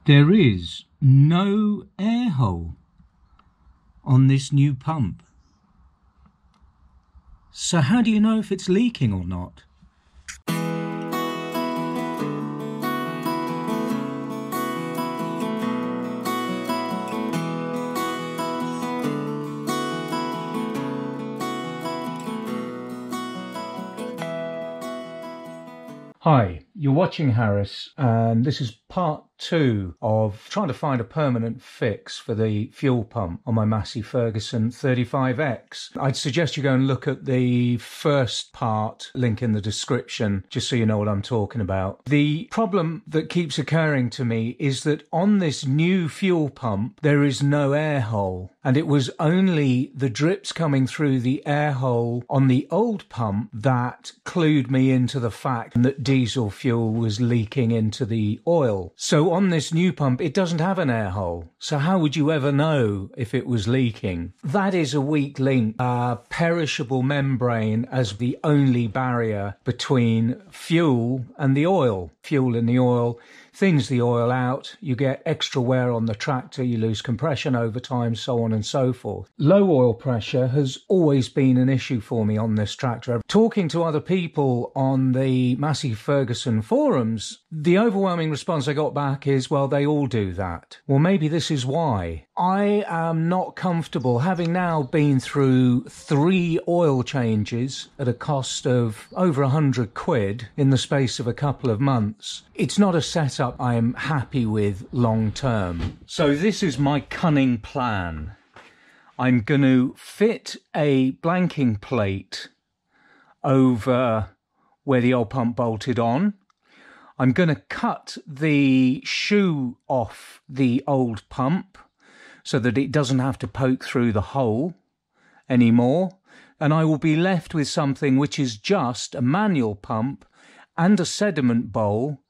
There is no air hole on this new pump. So how do you know if it's leaking or not? Hi, you're watching Harris, and this is part 2 of trying to find a permanent fix for the fuel pump on my Massey Ferguson 35x. I'd suggest you go and look at the first part, link in the description, just so you know what I'm talking about. The problem that keeps occurring to me is that on this new fuel pump, there is no air hole. And it was only the drips coming through the air hole on the old pump that clued me into the fact that diesel fuel was leaking into the oil. So on this new pump, it doesn't have an air hole. So how would you ever know if it was leaking? That is a weak link. A perishable membrane as the only barrier between fuel and the oil. Fuel and the oil thins the oil out, you get extra wear on the tractor, you lose compression over time, so on and so forth. Low oil pressure has always been an issue for me on this tractor. Talking to other people on the Massey Ferguson forums, the overwhelming response I got back is, well, they all do that. Well, maybe this is why. I am not comfortable, having now been through 3 oil changes at a cost of over 100 quid in the space of a couple of months. It's not a setup I'm happy with long term. So this is my cunning plan. I'm going to fit a blanking plate over where the old pump bolted on. I'm going to cut the shoe off the old pump so that it doesn't have to poke through the hole anymore. And I will be left with something which is just a manual pump and a sediment bowl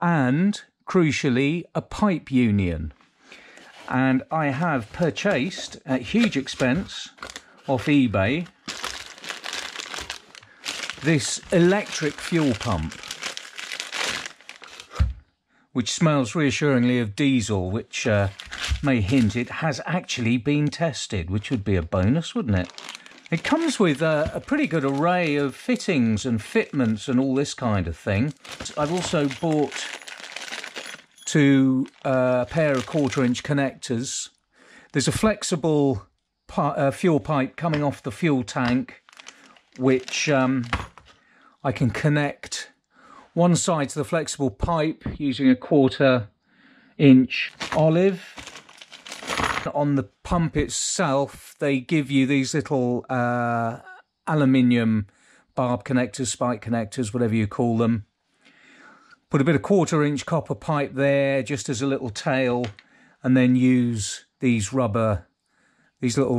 and, crucially, a pipe union. And I have purchased, at huge expense, off eBay, this electric fuel pump, which smells reassuringly of diesel, which may hint it has actually been tested, which would be a bonus, wouldn't it? It comes with a pretty good array of fittings and fitments and all this kind of thing. I've also bought 2 pair of 1/4-inch connectors. There's a flexible fuel pipe coming off the fuel tank, which I can connect one side to the flexible pipe using a 1/4-inch olive. On the pump itself, they give you these little aluminium barb connectors, spike connectors, whatever you call them. Put a bit of 1/4-inch copper pipe there just as a little tail, and then use these little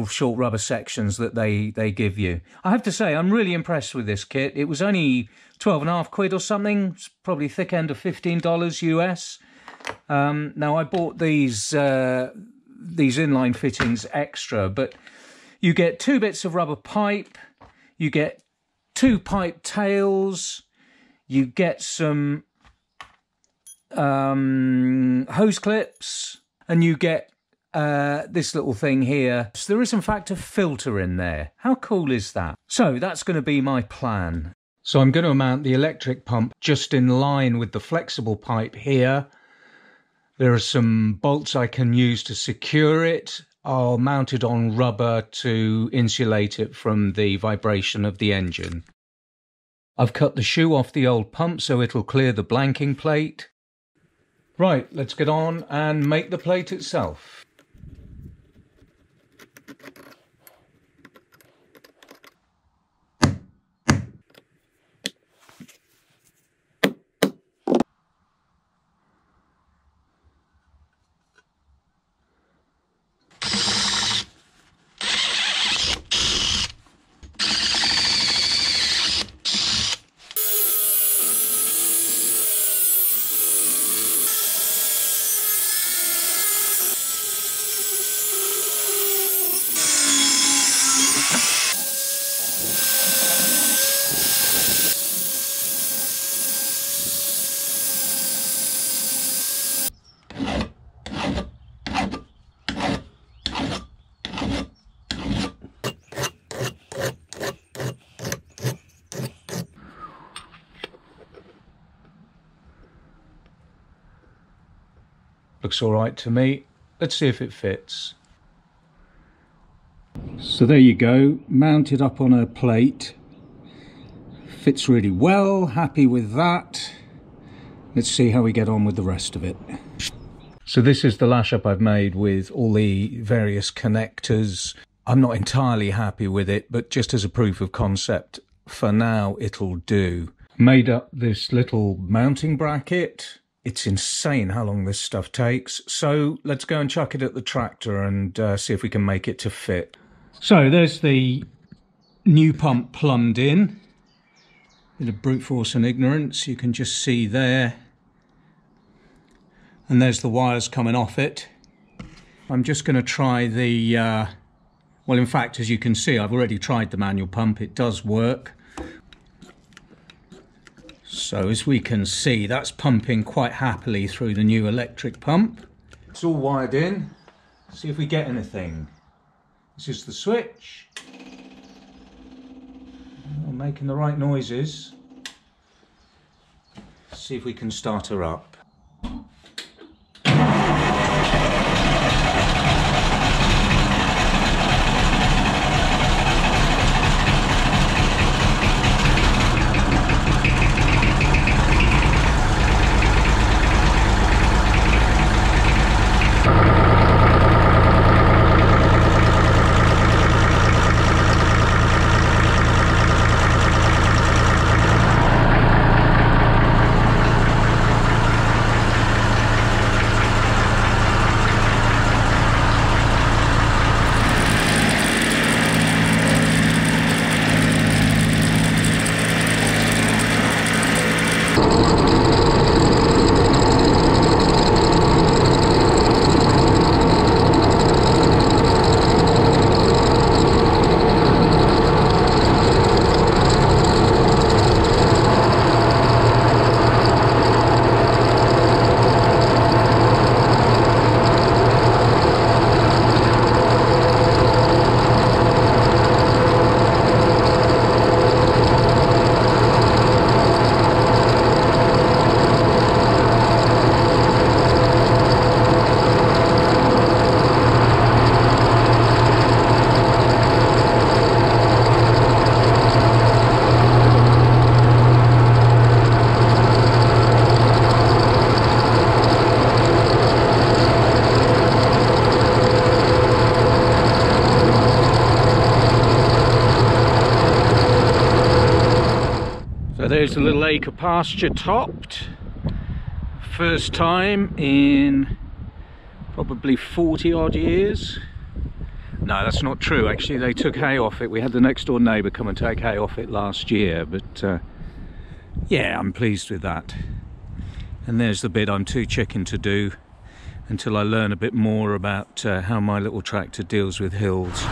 short rubber sections that they give you. I have to say, I'm really impressed with this kit. It was only 12.5 quid or something. It's probably thick end of $15 US. Now I bought these inline fittings extra, but you get 2 bits of rubber pipe, you get 2 pipe tails, you get some hose clips, and you get this little thing here. So there is in fact a filter in there. How cool is that? So that's going to be my plan. So I'm going to mount the electric pump just in line with the flexible pipe here. There are some bolts I can use to secure it. I'll mount it on rubber to insulate it from the vibration of the engine. I've cut the shoe off the old pump so it'll clear the blanking plate. Right, let's get on and make the plate itself. Looks all right to me. Let's see if it fits. So there you go, mounted up on a plate. Fits really well, happy with that. Let's see how we get on with the rest of it. So this is the lash up I've made with all the various connectors. I'm not entirely happy with it, but just as a proof of concept, for now it'll do. Made up this little mounting bracket. It's insane how long this stuff takes. So let's go and chuck it at the tractor and see if we can make it to fit. So there's the new pump plumbed in. Bit of brute force and ignorance, you can just see there. And there's the wires coming off it. I'm just going to try the, well in fact as you can see I've already tried the manual pump, it does work. So as we can see that's pumping quite happily through the new electric pump. It's all wired in, see if we get anything. This is the switch. Oh, making the right noises. See if we can start her up. There's a little acre pasture topped. First time in probably 40 odd years. No, that's not true actually, they took hay off it. We had the next door neighbour come and take hay off it last year, but yeah, I'm pleased with that. And there's the bit I'm too chicken to do until I learn a bit more about how my little tractor deals with hills.